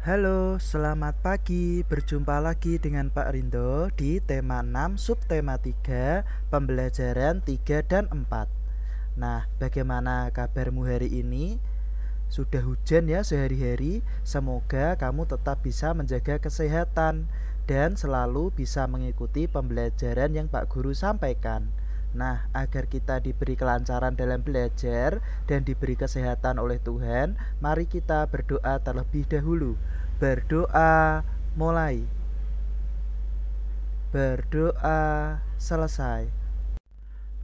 Halo, selamat pagi. Berjumpa lagi dengan Pak Rindo di tema 6 subtema 3 pembelajaran 3 dan 4. Nah, bagaimana kabarmu hari ini? Sudah hujan ya sehari-hari? Semoga kamu tetap bisa menjaga kesehatan dan selalu bisa mengikuti pembelajaran yang Pak Guru sampaikan. Nah, agar kita diberi kelancaran dalam belajar dan diberi kesehatan oleh Tuhan, mari kita berdoa terlebih dahulu. Berdoa mulai. Berdoa selesai.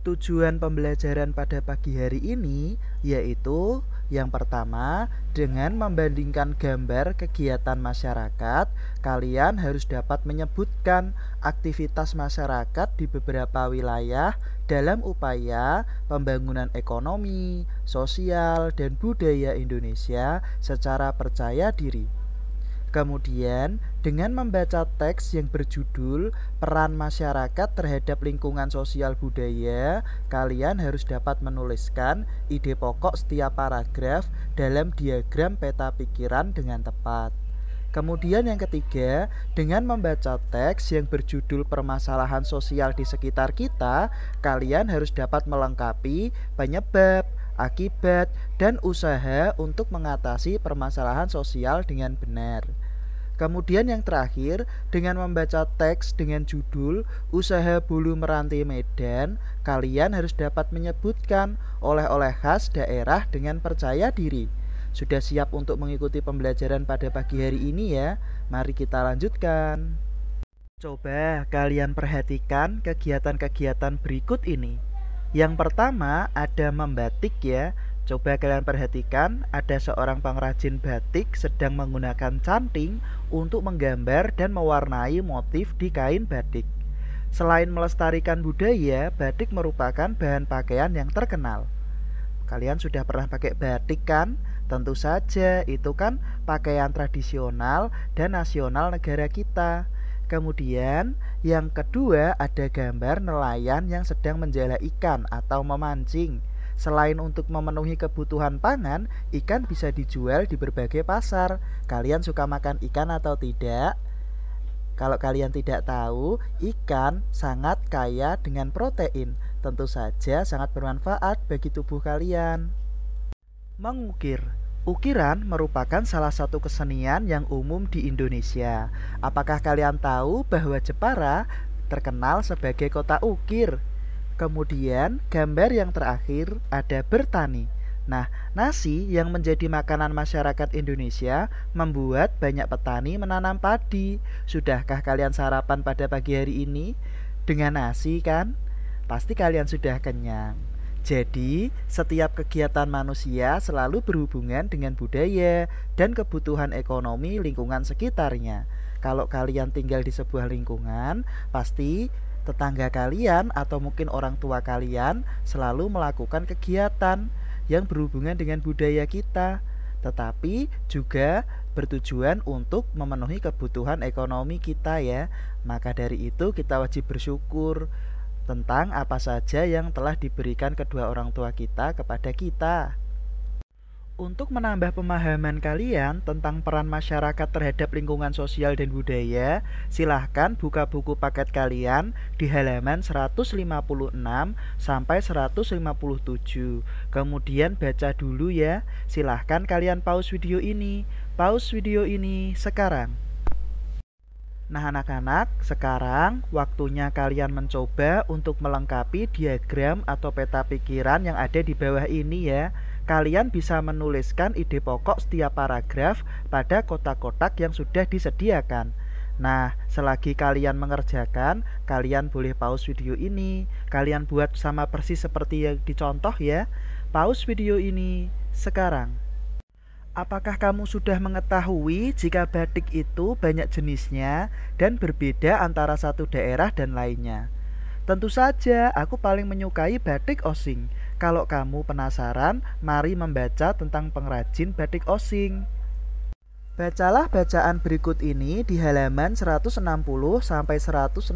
Tujuan pembelajaran pada pagi hari ini yaitu yang pertama, dengan membandingkan gambar kegiatan masyarakat, kalian harus dapat menyebutkan aktivitas masyarakat di beberapa wilayah dalam upaya pembangunan ekonomi, sosial, dan budaya Indonesia secara percaya diri. Kemudian, dengan membaca teks yang berjudul Peran Masyarakat Terhadap Lingkungan Sosial Budaya, kalian harus dapat menuliskan ide pokok setiap paragraf dalam diagram peta pikiran dengan tepat. Kemudian yang ketiga, dengan membaca teks yang berjudul Permasalahan Sosial di Sekitar Kita, kalian harus dapat melengkapi penyebab, akibat, dan usaha untuk mengatasi permasalahan sosial dengan benar. Kemudian yang terakhir, dengan membaca teks dengan judul Usaha Bulu Meranti Medan, kalian harus dapat menyebutkan oleh-oleh khas daerah dengan percaya diri. Sudah siap untuk mengikuti pembelajaran pada pagi hari ini ya? Mari kita lanjutkan. Coba kalian perhatikan kegiatan-kegiatan berikut ini. Yang pertama ada membatik ya. Coba kalian perhatikan, ada seorang pengrajin batik sedang menggunakan canting untuk menggambar dan mewarnai motif di kain batik. Selain melestarikan budaya, batik merupakan bahan pakaian yang terkenal. Kalian sudah pernah pakai batik kan? Tentu saja, itu kan pakaian tradisional dan nasional negara kita. Kemudian, yang kedua ada gambar nelayan yang sedang menjala ikan atau memancing. Selain untuk memenuhi kebutuhan pangan, ikan bisa dijual di berbagai pasar. Kalian suka makan ikan atau tidak? Kalau kalian tidak tahu, ikan sangat kaya dengan protein. Tentu saja sangat bermanfaat bagi tubuh kalian. Mengukir. Ukiran merupakan salah satu kesenian yang umum di Indonesia. Apakah kalian tahu bahwa Jepara terkenal sebagai kota ukir? Kemudian gambar yang terakhir ada bertani. Nah, nasi yang menjadi makanan masyarakat Indonesia membuat banyak petani menanam padi. Sudahkah kalian sarapan pada pagi hari ini? Dengan nasi kan? Pasti kalian sudah kenyang. Jadi, setiap kegiatan manusia selalu berhubungan dengan budaya dan kebutuhan ekonomi lingkungan sekitarnya. Kalau kalian tinggal di sebuah lingkungan, pasti tetangga kalian atau mungkin orang tua kalian selalu melakukan kegiatan yang berhubungan dengan budaya kita, tetapi juga bertujuan untuk memenuhi kebutuhan ekonomi kita ya. Maka dari itu kita wajib bersyukur tentang apa saja yang telah diberikan kedua orang tua kita kepada kita. Untuk menambah pemahaman kalian tentang peran masyarakat terhadap lingkungan sosial dan budaya, silahkan buka buku paket kalian di halaman 156 sampai 157. Kemudian baca dulu ya. Silahkan kalian pause video ini. Pause video ini sekarang. Nah anak-anak, sekarang waktunya kalian mencoba untuk melengkapi diagram atau peta pikiran yang ada di bawah ini ya. Kalian bisa menuliskan ide pokok setiap paragraf pada kotak-kotak yang sudah disediakan. Nah, selagi kalian mengerjakan, kalian boleh pause video ini. Kalian buat sama persis seperti yang dicontoh ya. Pause video ini sekarang. Apakah kamu sudah mengetahui jika batik itu banyak jenisnya dan berbeda antara satu daerah dan lainnya? Tentu saja, aku paling menyukai batik Osing. Kalau kamu penasaran, mari membaca tentang pengrajin batik Osing. Bacalah bacaan berikut ini di halaman 160 sampai 161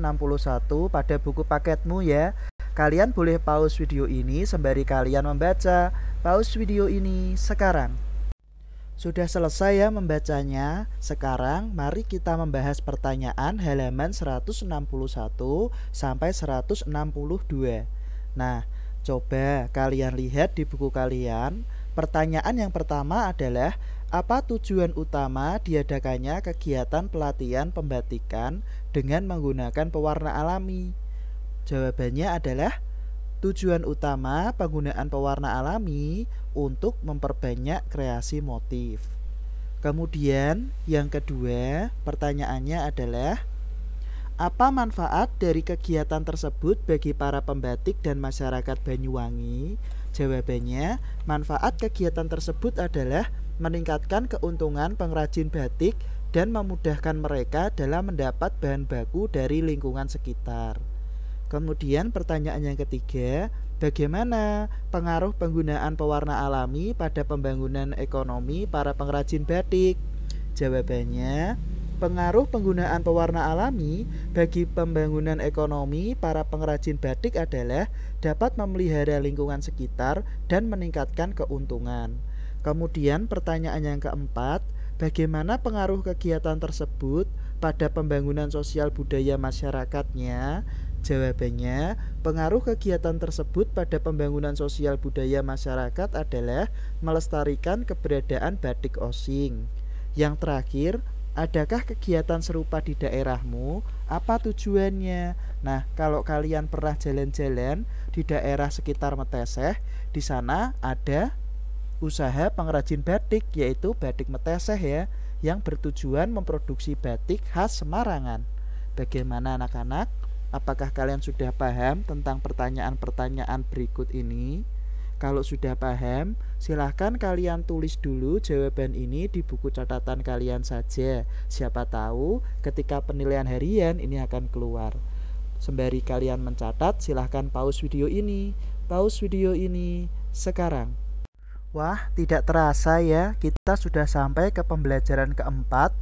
pada buku paketmu ya. Kalian boleh pause video ini sembari kalian membaca. Pause video ini sekarang. Sudah selesai ya membacanya. Sekarang mari kita membahas pertanyaan halaman 161 sampai 162. Nah, coba kalian lihat di buku kalian. Pertanyaan yang pertama adalah, apa tujuan utama diadakannya kegiatan pelatihan pembatikan dengan menggunakan pewarna alami? Jawabannya adalah, tujuan utama penggunaan pewarna alami untuk memperbanyak kreasi motif. Kemudian yang kedua, pertanyaannya adalah, apa manfaat dari kegiatan tersebut bagi para pembatik dan masyarakat Banyuwangi? Jawabannya, manfaat kegiatan tersebut adalah meningkatkan keuntungan pengrajin batik dan memudahkan mereka dalam mendapat bahan baku dari lingkungan sekitar. Kemudian pertanyaan yang ketiga, bagaimana pengaruh penggunaan pewarna alami pada pembangunan ekonomi para pengrajin batik? Jawabannya, pengaruh penggunaan pewarna alami bagi pembangunan ekonomi para pengrajin batik adalah dapat memelihara lingkungan sekitar dan meningkatkan keuntungan. Kemudian pertanyaan yang keempat, bagaimana pengaruh kegiatan tersebut pada pembangunan sosial budaya masyarakatnya? Jawabannya, pengaruh kegiatan tersebut pada pembangunan sosial budaya masyarakat adalah melestarikan keberadaan batik osing. Yang terakhir, adakah kegiatan serupa di daerahmu? Apa tujuannya? Nah, kalau kalian pernah jalan-jalan di daerah sekitar Meteseh, di sana ada usaha pengrajin batik, yaitu Batik Meteseh ya, yang bertujuan memproduksi batik khas Semarangan. Bagaimana anak-anak? Apakah kalian sudah paham tentang pertanyaan-pertanyaan berikut ini? Kalau sudah paham, silahkan kalian tulis dulu jawaban ini di buku catatan kalian saja. Siapa tahu ketika penilaian harian ini akan keluar. Sembari kalian mencatat, silahkan pause video ini. Pause video ini sekarang. Wah, tidak terasa ya, kita sudah sampai ke pembelajaran keempat.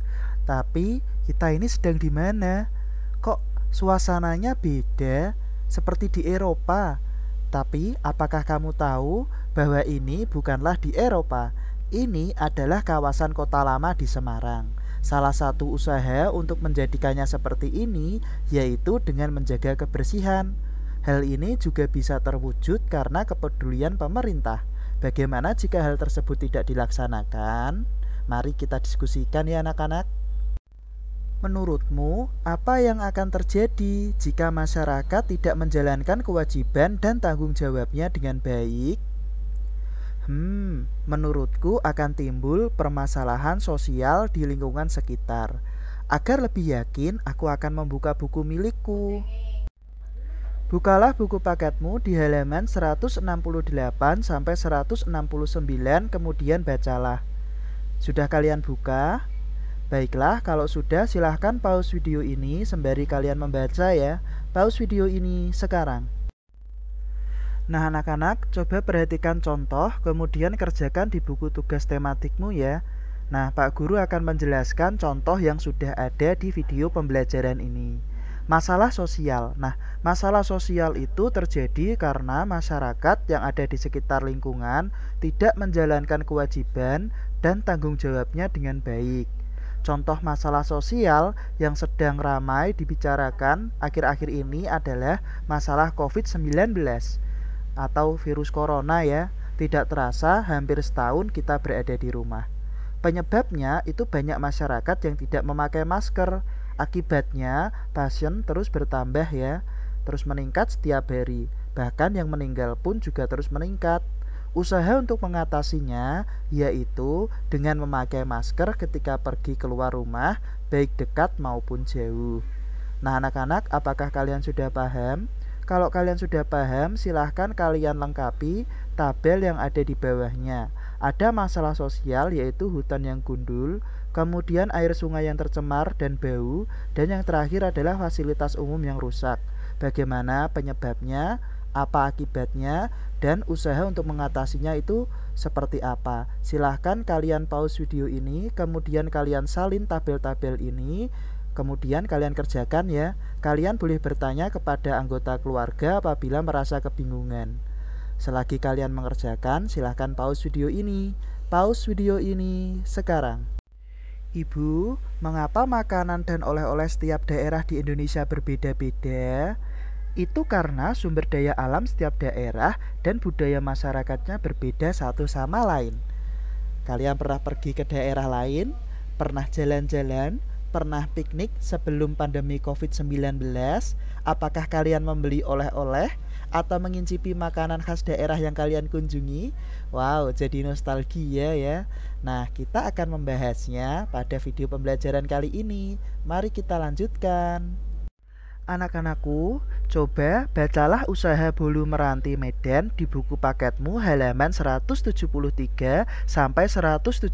Tapi kita ini sedang di mana? Kok suasananya beda, seperti di Eropa. Tapi apakah kamu tahu bahwa ini bukanlah di Eropa? Ini adalah kawasan kota lama di Semarang. Salah satu usaha untuk menjadikannya seperti ini yaitu dengan menjaga kebersihan. Hal ini juga bisa terwujud karena kepedulian pemerintah. Bagaimana jika hal tersebut tidak dilaksanakan? Mari kita diskusikan ya anak-anak. Menurutmu, apa yang akan terjadi jika masyarakat tidak menjalankan kewajiban dan tanggung jawabnya dengan baik? Menurutku akan timbul permasalahan sosial di lingkungan sekitar. Agar lebih yakin, aku akan membuka buku milikku. Bukalah buku paketmu di halaman 168 sampai 169, kemudian bacalah. Sudah kalian buka? Baiklah, kalau sudah silahkan pause video ini sembari kalian membaca ya. Pause video ini sekarang. Nah anak-anak, coba perhatikan contoh, kemudian kerjakan di buku tugas tematikmu ya. Nah, Pak Guru akan menjelaskan contoh yang sudah ada di video pembelajaran ini. Masalah sosial. Nah, masalah sosial itu terjadi karena masyarakat yang ada di sekitar lingkungan tidak menjalankan kewajiban dan tanggung jawabnya dengan baik. Contoh masalah sosial yang sedang ramai dibicarakan akhir-akhir ini adalah masalah COVID-19 atau virus corona ya. Tidak terasa hampir setahun kita berada di rumah. Penyebabnya itu banyak masyarakat yang tidak memakai masker. Akibatnya pasien terus bertambah ya, terus meningkat setiap hari. Bahkan yang meninggal pun juga terus meningkat. Usaha untuk mengatasinya yaitu dengan memakai masker ketika pergi keluar rumah, baik dekat maupun jauh. Nah anak-anak, apakah kalian sudah paham? Kalau kalian sudah paham, silahkan kalian lengkapi tabel yang ada di bawahnya. Ada masalah sosial yaitu hutan yang gundul, kemudian air sungai yang tercemar dan bau, dan yang terakhir adalah fasilitas umum yang rusak. Bagaimana penyebabnya? Apa akibatnya, dan usaha untuk mengatasinya itu seperti apa. Silahkan kalian pause video ini, kemudian kalian salin tabel-tabel ini, kemudian kalian kerjakan ya. Kalian boleh bertanya kepada anggota keluarga apabila merasa kebingungan. Selagi kalian mengerjakan, silahkan pause video ini. Pause video ini sekarang. Ibu, mengapa makanan dan oleh-oleh setiap daerah di Indonesia berbeda-beda? Itu karena sumber daya alam setiap daerah dan budaya masyarakatnya berbeda satu sama lain. Kalian pernah pergi ke daerah lain? Pernah jalan-jalan? Pernah piknik sebelum pandemi COVID-19? Apakah kalian membeli oleh-oleh atau mengincipi makanan khas daerah yang kalian kunjungi? Wow, jadi nostalgia ya. Nah, kita akan membahasnya pada video pembelajaran kali ini. Mari kita lanjutkan. Anak-anakku, coba bacalah Usaha Bolu Meranti Medan di buku paketmu halaman 173 sampai 174.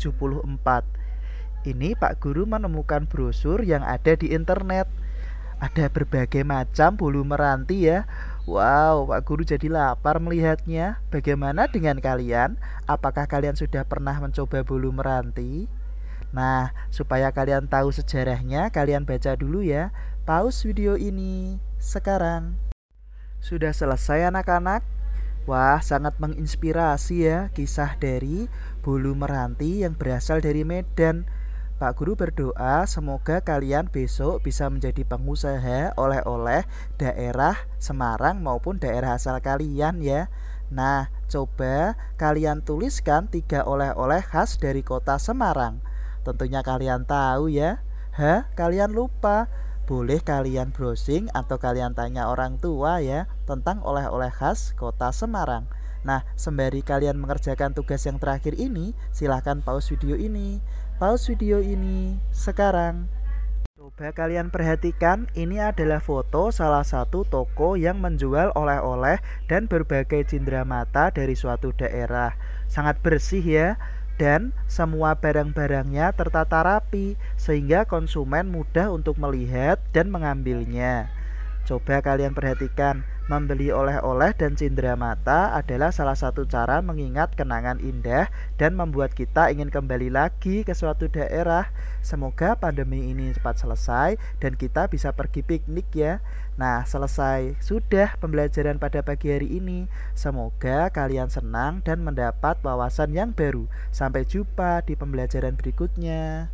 Ini Pak Guru menemukan brosur yang ada di internet. Ada berbagai macam bolu meranti ya. Wow, Pak Guru jadi lapar melihatnya. Bagaimana dengan kalian? Apakah kalian sudah pernah mencoba bolu meranti? Nah, supaya kalian tahu sejarahnya, kalian baca dulu ya. Pause video ini sekarang. Sudah selesai anak-anak? Wah, sangat menginspirasi ya kisah dari bolu meranti yang berasal dari Medan. Pak Guru berdoa semoga kalian besok bisa menjadi pengusaha oleh-oleh daerah Semarang maupun daerah asal kalian ya. Nah, coba kalian tuliskan 3 oleh-oleh khas dari kota Semarang. Tentunya kalian tahu ya. Kalian lupa? Boleh kalian browsing atau kalian tanya orang tua ya tentang oleh-oleh khas kota Semarang. Nah, sembari kalian mengerjakan tugas yang terakhir ini, silahkan pause video ini. Pause video ini sekarang. Coba kalian perhatikan, ini adalah foto salah satu toko yang menjual oleh-oleh dan berbagai cenderamata dari suatu daerah. Sangat bersih ya. Dan semua barang-barangnya tertata rapi sehingga konsumen mudah untuk melihat dan mengambilnya. Coba kalian perhatikan, membeli oleh-oleh dan cenderamata adalah salah satu cara mengingat kenangan indah dan membuat kita ingin kembali lagi ke suatu daerah. Semoga pandemi ini cepat selesai dan kita bisa pergi piknik ya. Nah, selesai sudah pembelajaran pada pagi hari ini. Semoga kalian senang dan mendapat wawasan yang baru. Sampai jumpa di pembelajaran berikutnya.